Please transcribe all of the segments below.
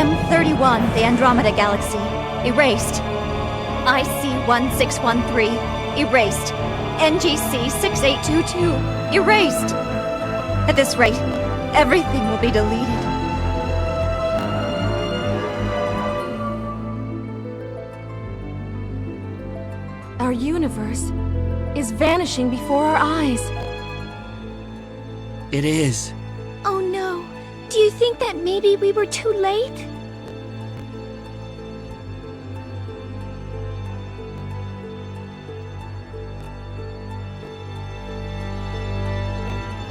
M31, the Andromeda Galaxy. Erased. IC1613. Erased. NGC 6822. Erased. At this rate, everything will be deleted. Our universe is vanishing before our eyes. It is. Oh no. Do you think that maybe we were too late?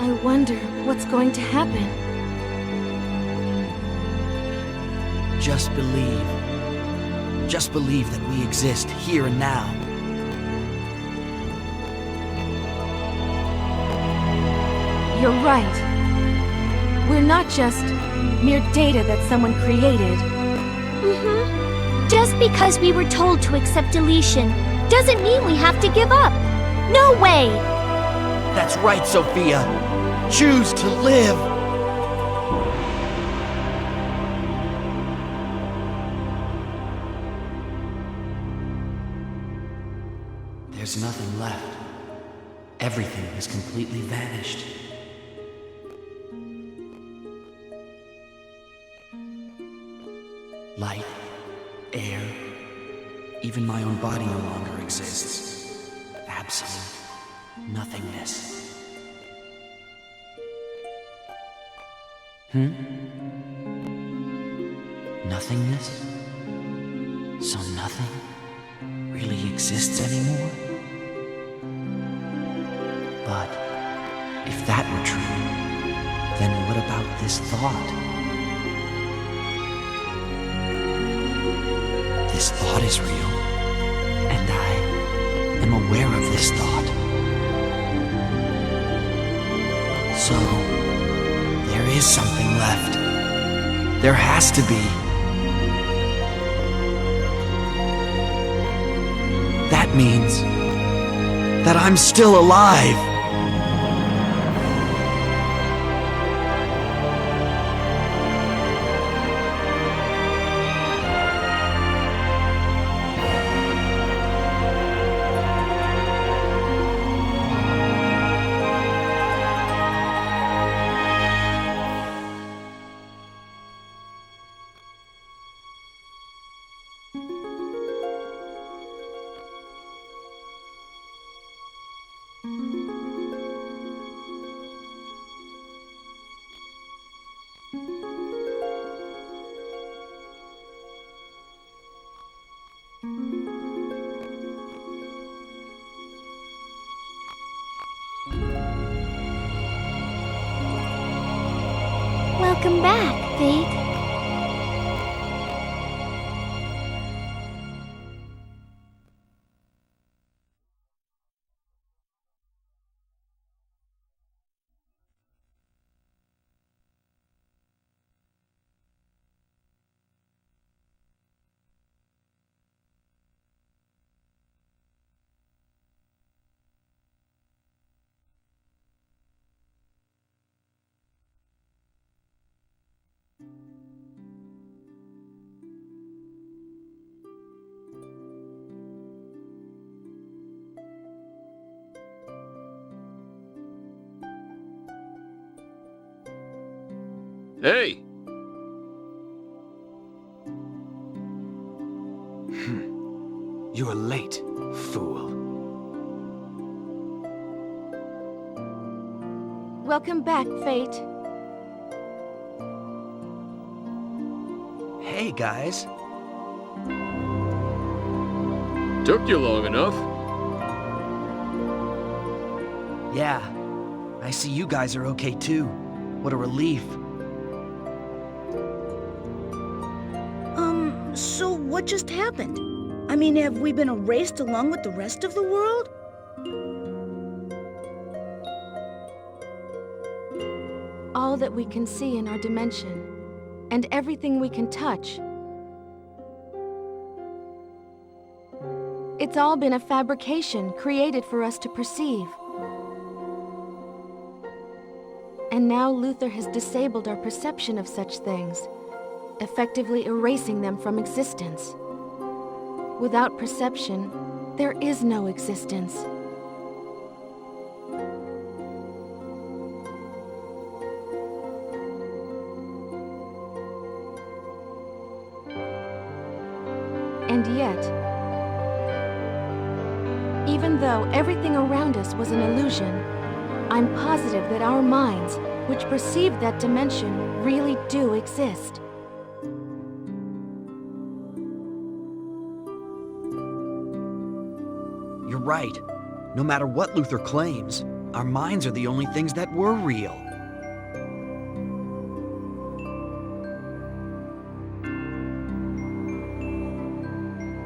I wonder what's going to happen. Just believe. Just believe that we exist here and now. You're right. We're not just mere data that someone created. Just because we were told to accept deletion doesn't mean we have to give up. No way! That's right, Sophia. Choose to live. There's nothing left. Everything has completely vanished. Light, air, even my own body no longer exists. Absolute nothingness. Nothingness? So nothing really exists anymore? But if that were true, then what about this thought? This thought is real, and I am aware of this thought. So, there is something left. There has to be. That means that I'm still alive. Welcome back, Fayt. Hey! You're late, fool. Welcome back, Fayt. Hey, guys. Took you long enough. Yeah, I see you guys are okay too. What a relief. So what just happened? I mean, have we been erased along with the rest of the world? All that we can see in our dimension, and everything we can touch. It's all been a fabrication created for us to perceive. And now Luther has disabled our perception of such things. effectively erasing them from existence. Without perception, there is no existence. And yet, even though everything around us was an illusion, I'm positive that our minds, which perceive that dimension, really do exist. You're right. No matter what Luther claims, our minds are the only things that were real.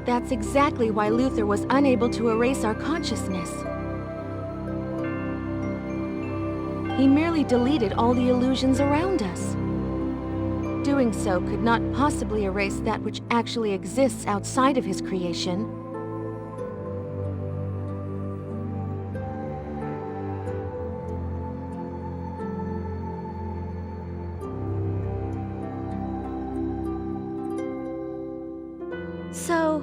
That's exactly why Luther was unable to erase our consciousness. He merely deleted all the illusions around us. Doing so could not possibly erase that which actually exists outside of his creation. So,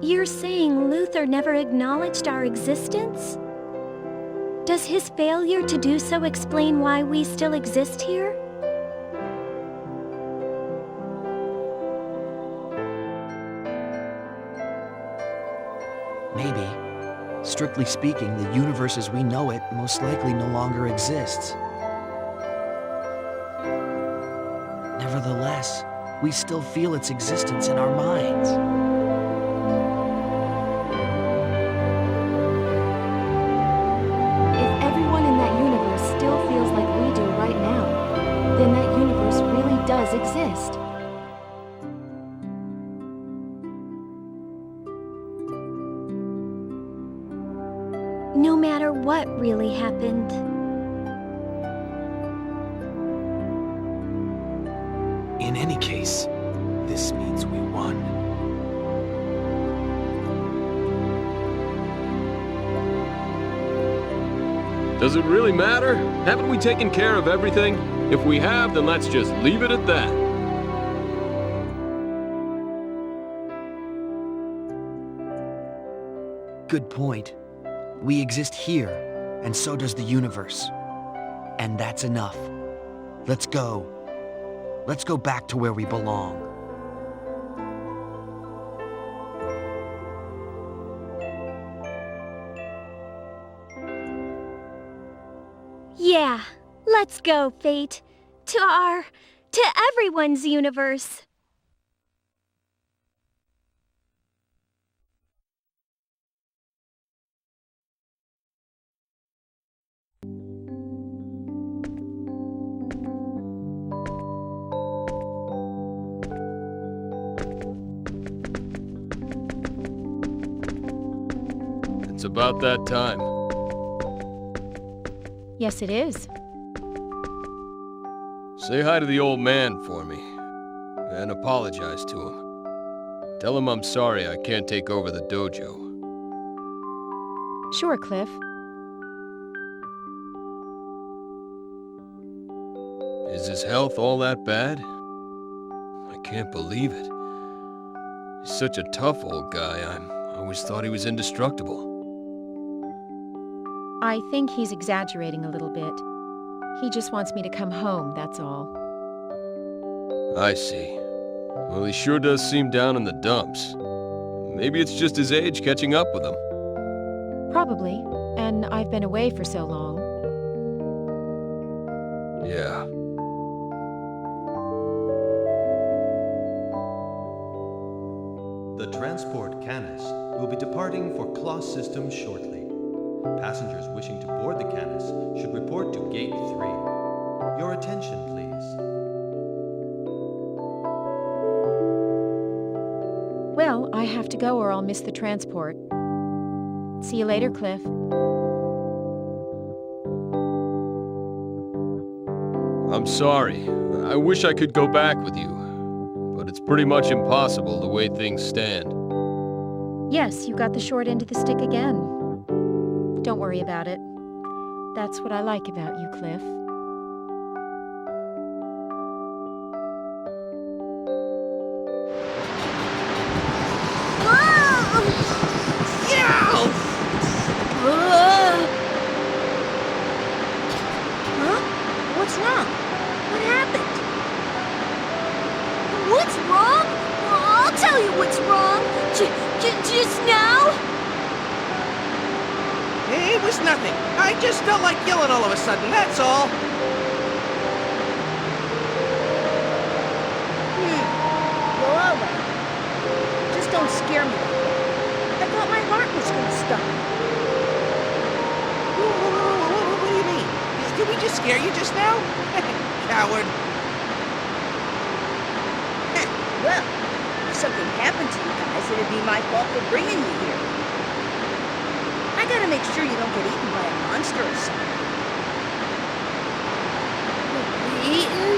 you're saying Luther never acknowledged our existence? Does his failure to do so explain why we still exist here? Maybe. Strictly speaking, the universe as we know it most likely no longer exists. Nevertheless, we still feel its existence in our minds. If everyone in that universe still feels like we do right now, then that universe really does exist. No matter what really happened. In any case, this means we won. Does it really matter? Haven't we taken care of everything? If we have, then let's just leave it at that. Good point. We exist here, and so does the universe. And that's enough. Let's go. Let's go back to where we belong. Yeah, let's go, Fayt. To everyone's universe. It's about that time. Yes, it is. Say hi to the old man for me, and apologize to him. Tell him I'm sorry I can't take over the dojo. Sure, Cliff. Is his health all that bad? I can't believe it. He's such a tough old guy. I always thought he was indestructible. I think he's exaggerating a little bit. He just wants me to come home, that's all. I see. Well, he sure does seem down in the dumps. Maybe it's just his age catching up with him. Probably, and I've been away for so long. Yeah. The transport Canis will be departing for Kloss System shortly. Passengers wishing to board the Canis should report to Gate 3. Your attention, please. Well, I have to go or I'll miss the transport. See you later, Cliff. I'm sorry. I wish I could go back with you, but it's pretty much impossible the way things stand. Yes, you got the short end of the stick again. Don't worry about it. That's what I like about you, Cliff. what's wrong? I'll tell you what's wrong. Just now? It was nothing. I just felt like yelling all of a sudden, that's all. Well, all right. Just don't scare me like that. I thought my heart was gonna stop. What do you mean? Did we just scare you just now? Coward. Well, if something happened to you guys, it'd be my fault for bringing you here. I gotta make sure you don't get eaten by a monster or something. Eaten?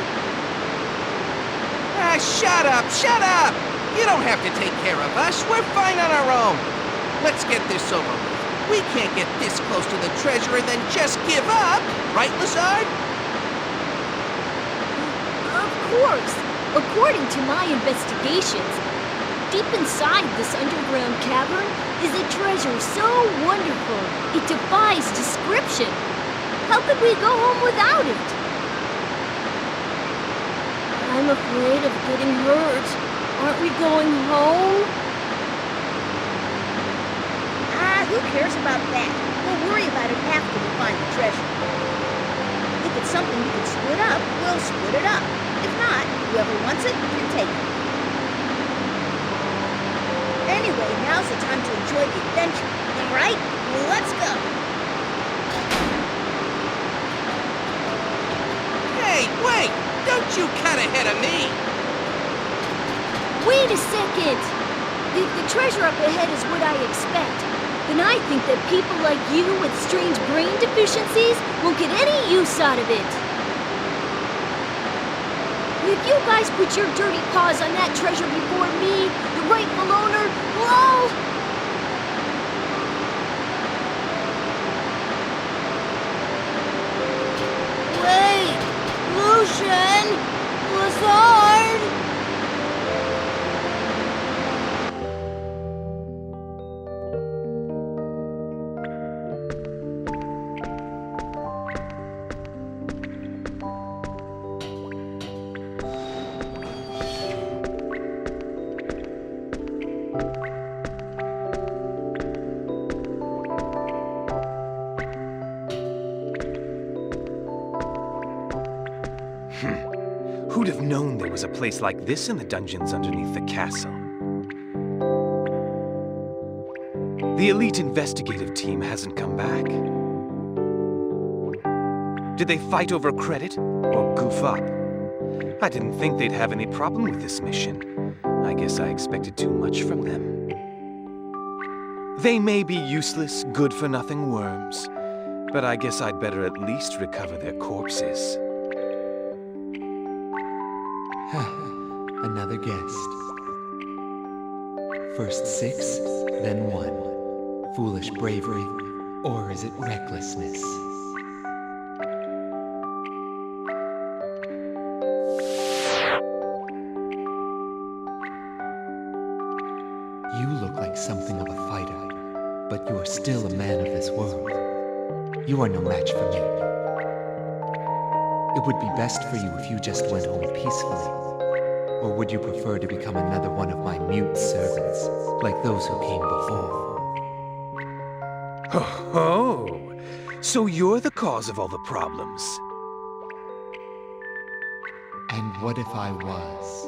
Ah, shut up, shut up! You don't have to take care of us. We're fine on our own. Let's get this over with. We can't get this close to the treasure and then just give up. Right, Lazard? Of course. According to my investigations, deep inside this underground cavern is a treasure so wonderful it defies description. How could we go home without it? I'm afraid of getting hurt. Aren't we going home? Who cares about that? We'll worry about it after we find the treasure. If it's something we can split up, we'll split it up. If not, whoever wants it can take it. Anyway, now's the time to enjoy the adventure. All right? Let's go. Hey, wait! Don't you cut ahead of me! Wait a second! If the treasure up ahead is what I expect, then I think that people like you with strange brain deficiencies won't get any use out of it. If you guys put your dirty paws on that treasure before me, the rightful owner, well... Wait! Lucian! Lazard! Who'd have known there was a place like this in the dungeons underneath the castle? The elite investigative team hasn't come back. Did they fight over credit or goof up? I didn't think they'd have any problem with this mission. I guess I expected too much from them. They may be useless, good-for-nothing worms, but I guess I'd better at least recover their corpses. Another guest. First 6, then 1. Foolish bravery, or is it recklessness? You look like something of a fighter, but you are still a man of this world. You are no match for me. It would be best for you if you just went home peacefully. Or would you prefer to become another one of my mute servants, like those who came before? Oh, so you're the cause of all the problems. And what if I was?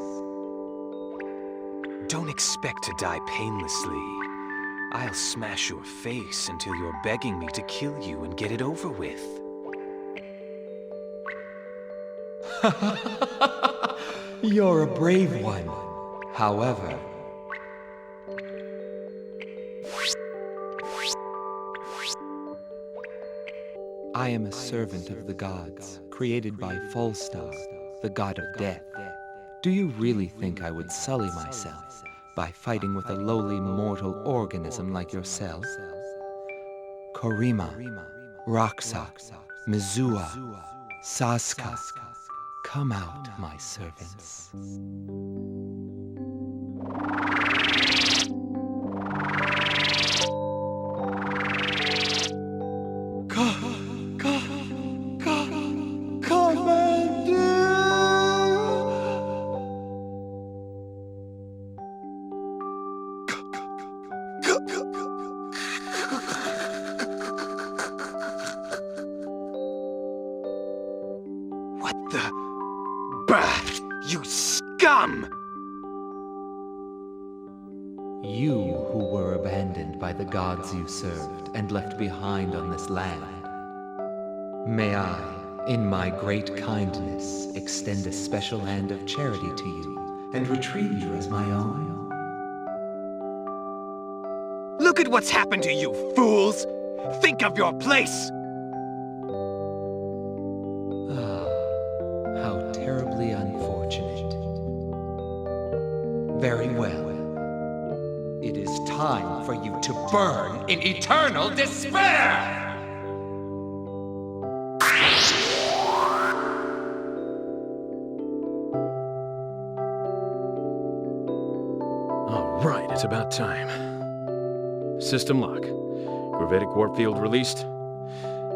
Don't expect to die painlessly. I'll smash your face until you're begging me to kill you and get it over with. You're a brave one. However... I am a servant of the gods, created by Falstar, the god of death. Do you really think I would sully myself by fighting with a lowly mortal organism like yourself? Korima, Roxa, Mizua, Saska, come out, my servants. Bah! You scum! You who were abandoned by the gods you served and left behind on this land. May I, in my great kindness, extend a special hand of charity to you and retrieve you as my own? Look at what's happened to you, fools! Think of your place! Ah, how terribly unfortunate. Very well. It is time for you to burn in eternal despair! All right, it's about time. System lock. Gravitic warp field released.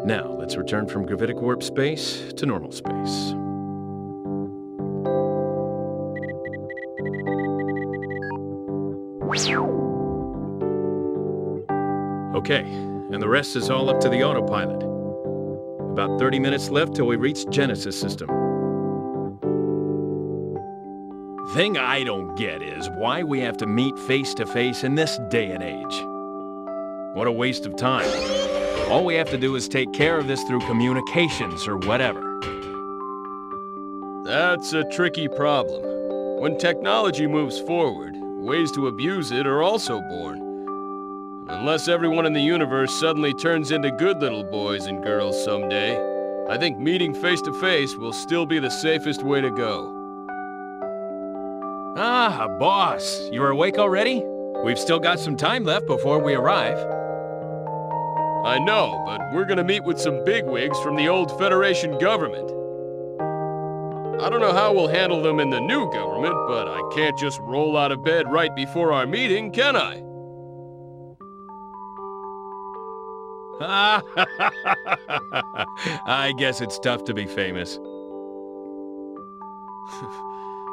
Now, let's return from gravitic warp space to normal space. Okay, and the rest is all up to the autopilot. About 30 minutes left till we reach Genesis system. Thing I don't get is why we have to meet face to face in this day and age. What a waste of time. All we have to do is take care of this through communications or whatever. That's a tricky problem. When technology moves forward, ways to abuse it are also born. Unless everyone in the universe suddenly turns into good little boys and girls someday, I think meeting face to face will still be the safest way to go. Ah, boss, you're awake already? We've still got some time left before we arrive. I know, but we're gonna meet with some bigwigs from the old Federation government. I don't know how we'll handle them in the new government, but I can't just roll out of bed right before our meeting, can I? I guess it's tough to be famous.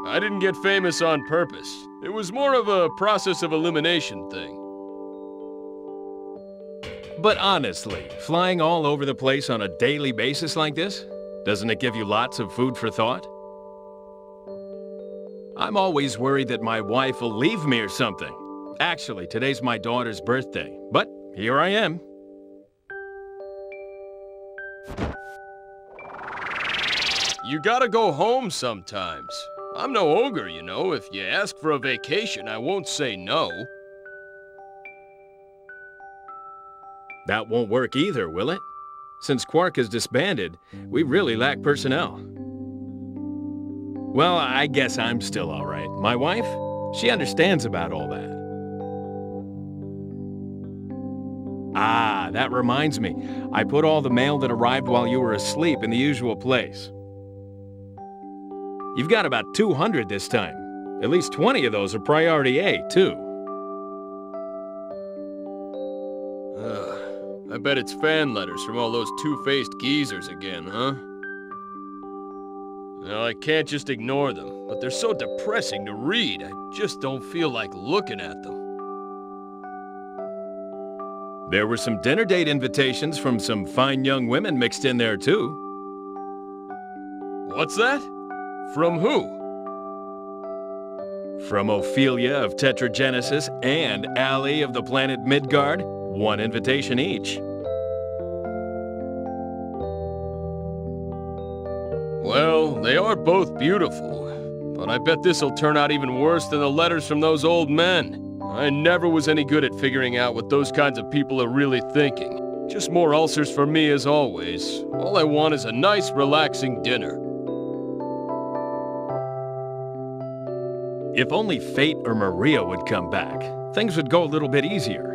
I didn't get famous on purpose. It was more of a process of elimination thing. But honestly, flying all over the place on a daily basis like this, doesn't it give you lots of food for thought? I'm always worried that my wife will leave me or something. Actually, today's my daughter's birthday, but here I am. You gotta go home sometimes. I'm no ogre, you know. If you ask for a vacation, I won't say no. That won't work either, will it? Since Quark is disbanded, we really lack personnel. Well, I guess I'm still all right. My wife? She understands about all that. Ah, that reminds me. I put all the mail that arrived while you were asleep in the usual place. You've got about 200 this time. At least 20 of those are priority A, too. I bet it's fan letters from all those two-faced geezers again, huh? No, I can't just ignore them, but they're so depressing to read, I just don't feel like looking at them. There were some dinner date invitations from some fine young women mixed in there, too. What's that? From who? From Ophelia of Tetragenesis and Allie of the planet Midgard. One invitation each. Well, they are both beautiful, but I bet this'll turn out even worse than the letters from those old men. I never was any good at figuring out what those kinds of people are really thinking. Just more ulcers for me as always. All I want is a nice, relaxing dinner. If only Fayt or Maria would come back, things would go a little bit easier.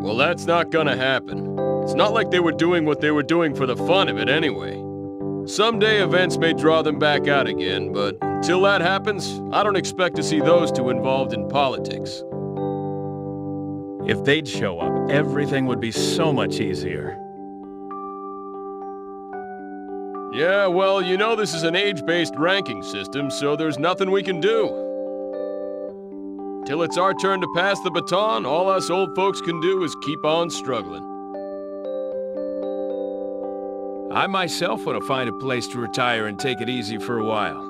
Well, that's not gonna happen. It's not like they were doing what they were doing for the fun of it anyway. Someday events may draw them back out again, but until that happens, I don't expect to see those two involved in politics. If they'd show up, everything would be so much easier. Yeah, well, you know this is an age-based ranking system, so there's nothing we can do. Till it's our turn to pass the baton, all us old folks can do is keep on struggling. I myself want to find a place to retire and take it easy for a while.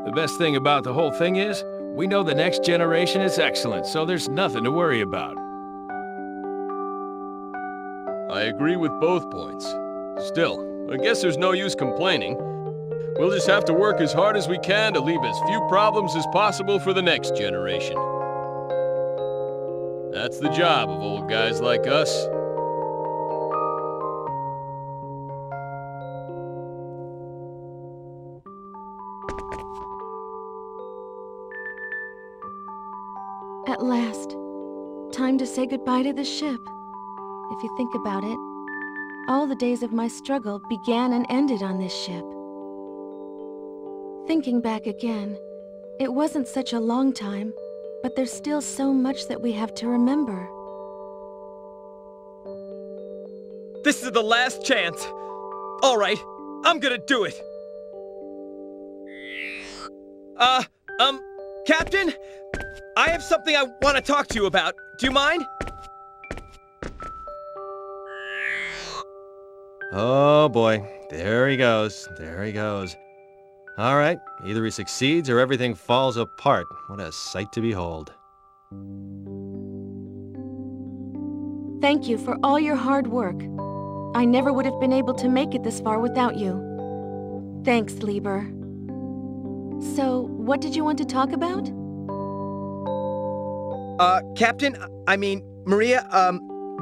The best thing about the whole thing is, we know the next generation is excellent, so there's nothing to worry about. I agree with both points. Still, I guess there's no use complaining. We'll just have to work as hard as we can to leave as few problems as possible for the next generation. That's the job of old guys like us. At last, time to say goodbye to the ship. If you think about it, all the days of my struggle began and ended on this ship. Thinking back again, it wasn't such a long time, but there's still so much that we have to remember. This is the last chance. All right, I'm gonna do it. Captain? I have something I want to talk to you about. Do you mind? Oh boy, there he goes, there he goes. All right, either he succeeds or everything falls apart. What a sight to behold. Thank you for all your hard work. I never would have been able to make it this far without you. Thanks, Lieber. So, what did you want to talk about? Captain, I mean, Maria,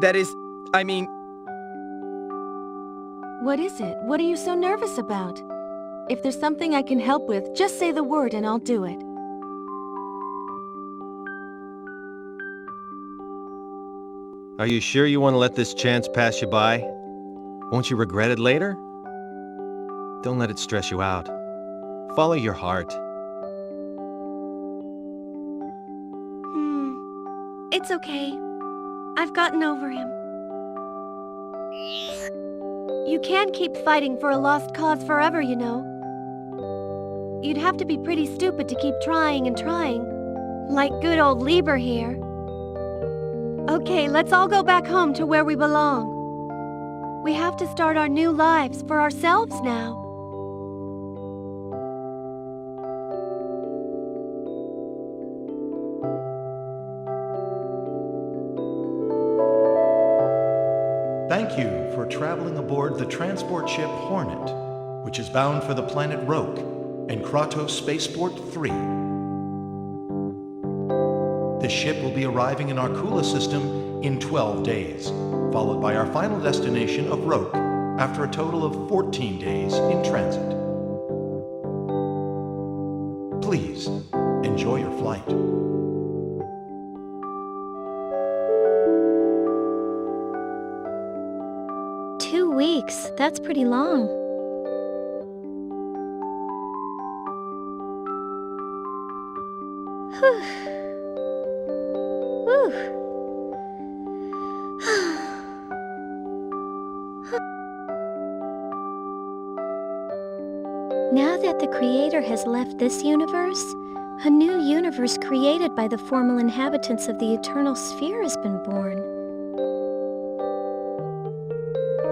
that is, I mean... What is it? What are you so nervous about? If there's something I can help with, just say the word and I'll do it. Are you sure you want to let this chance pass you by? Won't you regret it later? Don't let it stress you out. Follow your heart. It's okay. I've gotten over him. You can't keep fighting for a lost cause forever, you know. You'd have to be pretty stupid to keep trying and trying. Like good old Lieber here. Okay, let's all go back home to where we belong. We have to start our new lives for ourselves now. Thank you for traveling aboard the transport ship Hornet, which is bound for the planet Roke and Kratos Spaceport 3. This ship will be arriving in Arcula system in 12 days, followed by our final destination of Roke after a total of 14 days in transit. Please, enjoy your flight. 2 weeks, that's pretty long. Whew. Whew. Now that the Creator has left this universe, a new universe created by the formal inhabitants of the Eternal Sphere has been born.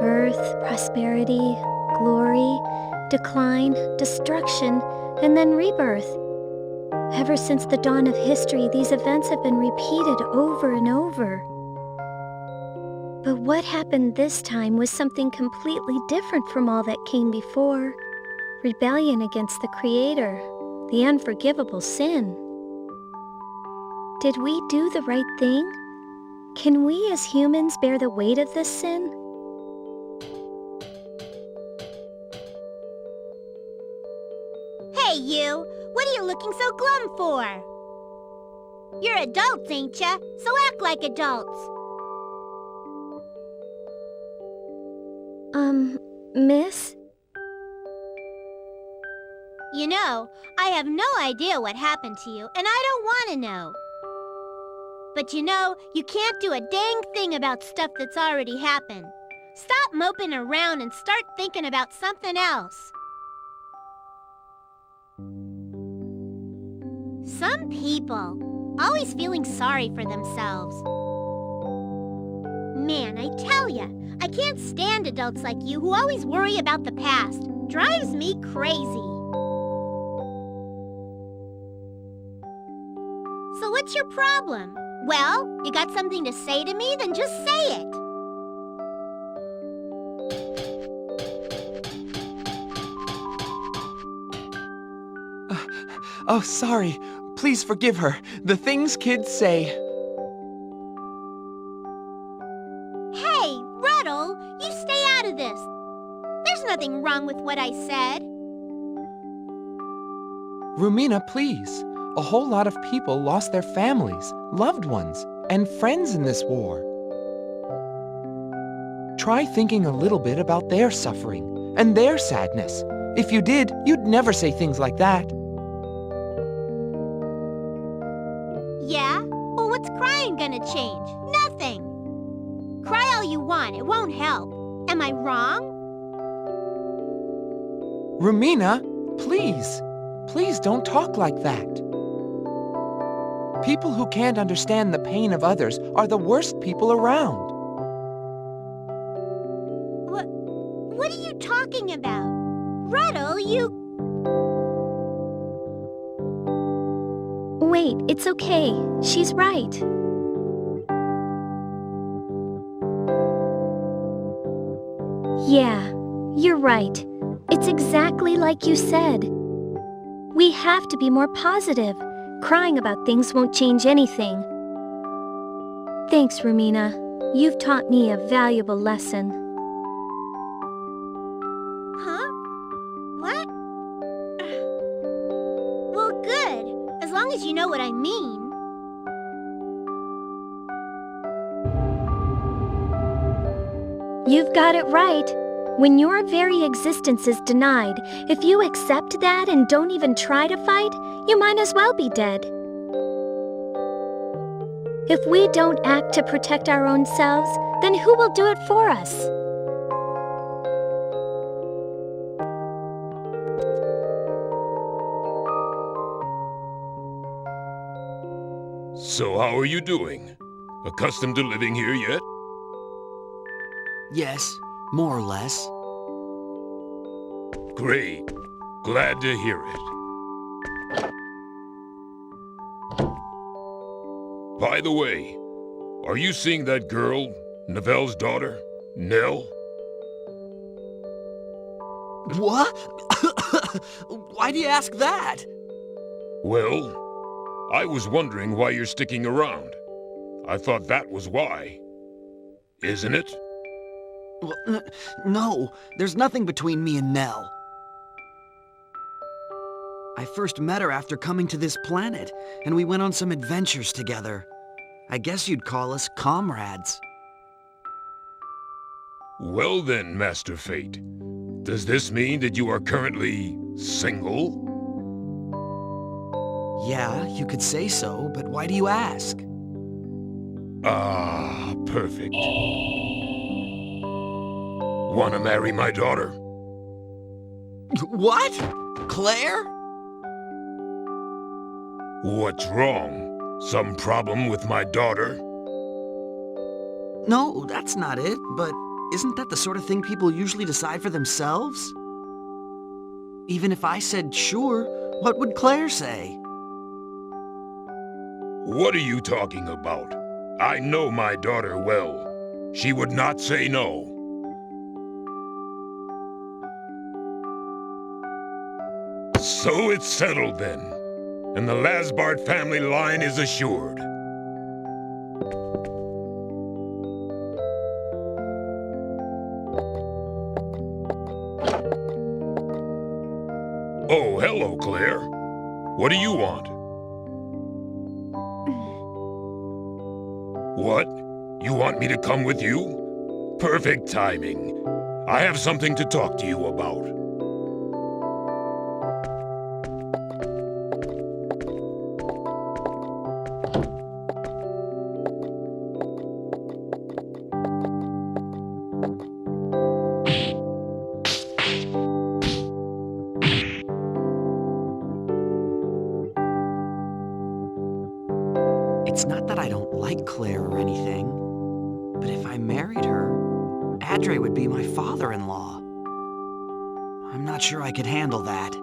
Birth, prosperity, glory, decline, destruction, and then rebirth. Ever since the dawn of history, these events have been repeated over and over. But what happened this time was something completely different from all that came before. Rebellion against the Creator, the unforgivable sin. Did we do the right thing? Can we as humans bear the weight of this sin? Hey, you! What are you looking so glum for? You're adults, ain't ya? So act like adults. Miss? You know, I have no idea what happened to you, and I don't want to know. But you know, you can't do a dang thing about stuff that's already happened. Stop moping around and start thinking about something else. Some people, always feeling sorry for themselves. Man, I tell ya, I can't stand adults like you who always worry about the past. Drives me crazy. So what's your problem? Well, you got something to say to me? Then just say it. Oh, sorry. Please forgive her. The things kids say. Hey, Ruddle, you stay out of this. There's nothing wrong with what I said. Rumina, please. A whole lot of people lost their families, loved ones, and friends in this war. Try thinking a little bit about their suffering and their sadness. If you did, you'd never say things like that. Yeah? Well, what's crying gonna change? Nothing. Cry all you want, it won't help. Am I wrong? Rumina, please. Please don't talk like that. People who can't understand the pain of others are the worst people around. What are you talking about? Ruddle, you... Wait, it's okay. She's right. Yeah, you're right. It's exactly like you said. We have to be more positive. Crying about things won't change anything. Thanks, Rumina. You've taught me a valuable lesson. Huh? What? Well, good. As long as you know what I mean. You've got it right. When your very existence is denied, if you accept that and don't even try to fight, you might as well be dead. If we don't act to protect our own selves, then who will do it for us? So how are you doing? Accustomed to living here yet? Yes, more or less. Great. Glad to hear it. By the way, are you seeing that girl, Nivelle's daughter, Nell? What? Why do you ask that? Well, I was wondering why you're sticking around. I thought that was why. Isn't it? Well, no, there's nothing between me and Nell. I first met her after coming to this planet, and we went on some adventures together. I guess you'd call us comrades. Well then, Master Fayt. Does this mean that you are currently single? Yeah, you could say so, but why do you ask? Ah, perfect. Wanna marry my daughter? What? Claire? What's wrong? Some problem with my daughter? No, that's not it, but isn't that the sort of thing people usually decide for themselves? Even if I said sure, what would Claire say? What are you talking about? I know my daughter well. She would not say no. So it's settled then, and the Lasbart family line is assured. Oh, hello, Claire. What do you want? What? You want me to come with you? Perfect timing. I have something to talk to you about. It's not that I don't like Claire or anything, but if I married her, Adray would be my father-in-law. I'm not sure I could handle that.